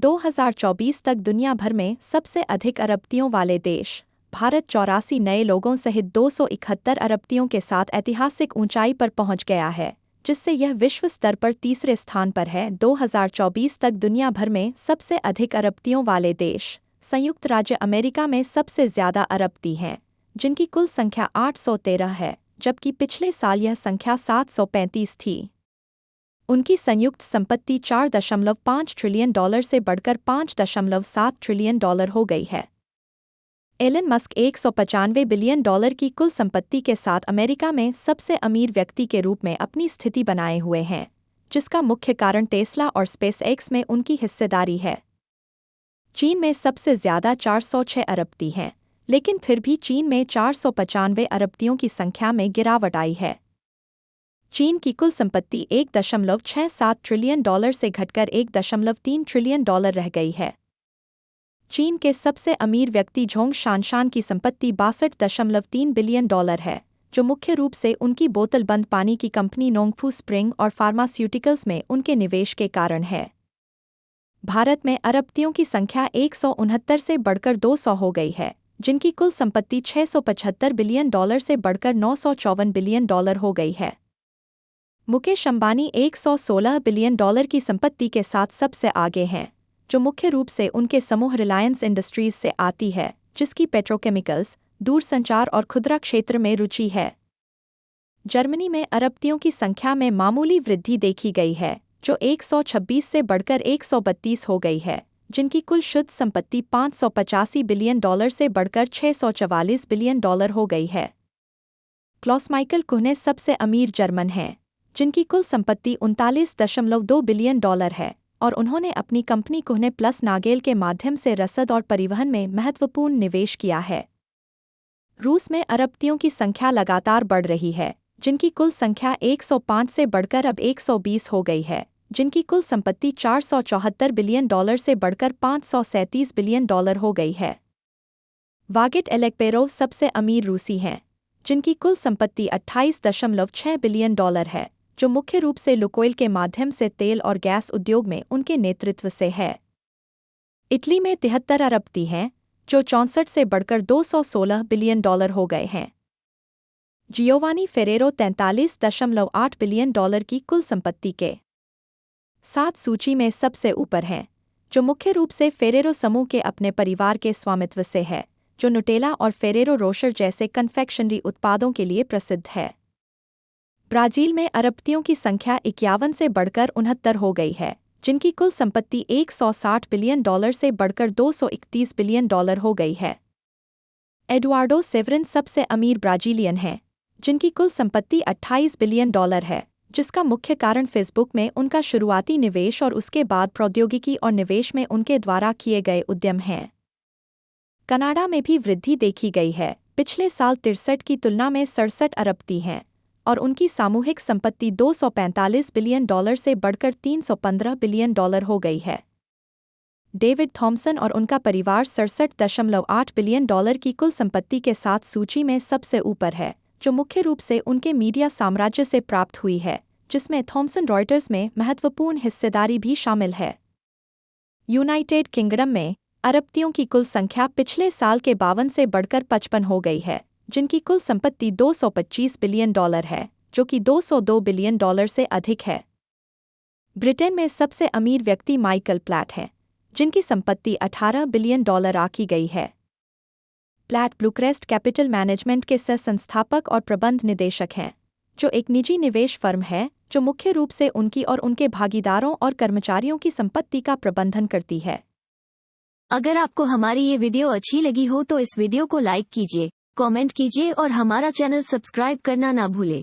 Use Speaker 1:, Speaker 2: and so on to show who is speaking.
Speaker 1: 2024 तक दुनिया भर में सबसे अधिक अरबतियों वाले देश भारत 84 नए लोगों सहित 271 अरबतियों के साथ ऐतिहासिक ऊंचाई पर पहुंच गया है, जिससे यह विश्व स्तर पर तीसरे स्थान पर है। 2024 तक दुनिया भर में सबसे अधिक अरबतियों वाले देश संयुक्त राज्य अमेरिका में सबसे ज़्यादा अरबती हैं, जिनकी कुल संख्या 813 है, जबकि पिछले साल यह संख्या 735 थी। उनकी संयुक्त संपत्ति $4.5 ट्रिलियन से बढ़कर $5.7 ट्रिलियन हो गई है। एलन मस्क $195 बिलियन की कुल संपत्ति के साथ अमेरिका में सबसे अमीर व्यक्ति के रूप में अपनी स्थिति बनाए हुए हैं, जिसका मुख्य कारण टेस्ला और स्पेसएक्स में उनकी हिस्सेदारी है। चीन में सबसे ज़्यादा 406 अरबती हैं, लेकिन फिर भी चीन में 495 अरबतियों की संख्या में गिरावट आई है। चीन की कुल संपत्ति $1.67 ट्रिलियन से घटकर $1.3 ट्रिलियन रह गई है। चीन के सबसे अमीर व्यक्ति झोंग शानशान की संपत्ति $62.3 बिलियन है, जो मुख्य रूप से उनकी बोतल-बंद पानी की कंपनी नोंगफू स्प्रिंग और फार्मास्यूटिकल्स में उनके निवेश के कारण है। भारत में अरबतियों की संख्या 169 से बढ़कर 200 हो गई है, जिनकी कुल संपत्ति $675 बिलियन से बढ़कर $954 बिलियन हो गई है। मुकेश अंबानी $116 बिलियन की संपत्ति के साथ सबसे आगे हैं, जो मुख्य रूप से उनके समूह रिलायंस इंडस्ट्रीज से आती है, जिसकी पेट्रोकेमिकल्स, दूरसंचार और खुदरा क्षेत्र में रुचि है। जर्मनी में अरबतियों की संख्या में मामूली वृद्धि देखी गई है, जो 126 से बढ़कर 132 हो गई है, जिनकी कुल शुद्ध संपत्ति $585 बिलियन से बढ़कर $644 बिलियन हो गई है। क्लॉस माइकल कुहने सबसे अमीर जर्मन हैं, जिनकी कुल संपत्ति $39.2 बिलियन है, और उन्होंने अपनी कंपनी कुहने प्लस नागेल के माध्यम से रसद और परिवहन में महत्वपूर्ण निवेश किया है। रूस में अरबतियों की संख्या लगातार बढ़ रही है, जिनकी कुल संख्या 105 से बढ़कर अब 120 हो गई है, जिनकी कुल संपत्ति $474 बिलियन से बढ़कर $537 बिलियन हो गई है। वागिट एलेक्पेरोव सबसे अमीर रूसी हैं, जिनकी कुल संपत्ति $28.6 बिलियन है, जो मुख्य रूप से लुकोइल के माध्यम से तेल और गैस उद्योग में उनके नेतृत्व से है। इटली में 73 अरबती हैं, जो 64 से बढ़कर $216 बिलियन हो गए हैं। जियोवानी फेरेरो 43.8 बिलियन की कुल संपत्ति के साथ सूची में सबसे ऊपर हैं, जो मुख्य रूप से फेरेरो समूह के अपने परिवार के स्वामित्व से है, जो नुटेला और फेरेरो रोशर जैसे कन्फेक्शनरी उत्पादों के लिए प्रसिद्ध है। ब्राज़ील में अरबतियों की संख्या 51 से बढ़कर 69 हो गई है, जिनकी कुल संपत्ति $160 बिलियन से बढ़कर $231 बिलियन हो गई है। एडुआर्डो सेवरिन सबसे अमीर ब्राज़ीलियन हैं, जिनकी कुल संपत्ति $28 बिलियन है, जिसका मुख्य कारण फेसबुक में उनका शुरुआती निवेश और उसके बाद प्रौद्योगिकी और निवेश में उनके द्वारा किए गए उद्यम हैं। कनाडा में भी वृद्धि देखी गई है, पिछले साल 63 की तुलना में 67 अरबती हैं, और उनकी सामूहिक संपत्ति $245 बिलियन से बढ़कर $315 बिलियन हो गई है। डेविड थॉमसन और उनका परिवार $67.8 बिलियन की कुल संपत्ति के साथ सूची में सबसे ऊपर है, जो मुख्य रूप से उनके मीडिया साम्राज्य से प्राप्त हुई है, जिसमें थॉमसन रॉयटर्स में महत्वपूर्ण हिस्सेदारी भी शामिल है। यूनाइटेड किंगडम में अरबतियों की कुल संख्या पिछले साल के 52 से बढ़कर 55 हो गई है, जिनकी कुल संपत्ति $225 बिलियन है, जो कि $202 बिलियन से अधिक है। ब्रिटेन में सबसे अमीर व्यक्ति माइकल प्लैट हैं, जिनकी संपत्ति $18 बिलियन आंकी गई है। प्लैट ब्लूक्रेस्ट कैपिटल मैनेजमेंट के सह-संस्थापक और प्रबंध निदेशक हैं, जो एक निजी निवेश फर्म है जो मुख्य रूप से उनकी और उनके भागीदारों और कर्मचारियों की संपत्ति का प्रबंधन करती है।
Speaker 2: अगर आपको हमारी ये वीडियो अच्छी लगी हो तो इस वीडियो को लाइक कीजिए, कमेंट कीजिए और हमारा चैनल सब्सक्राइब करना ना भूलें।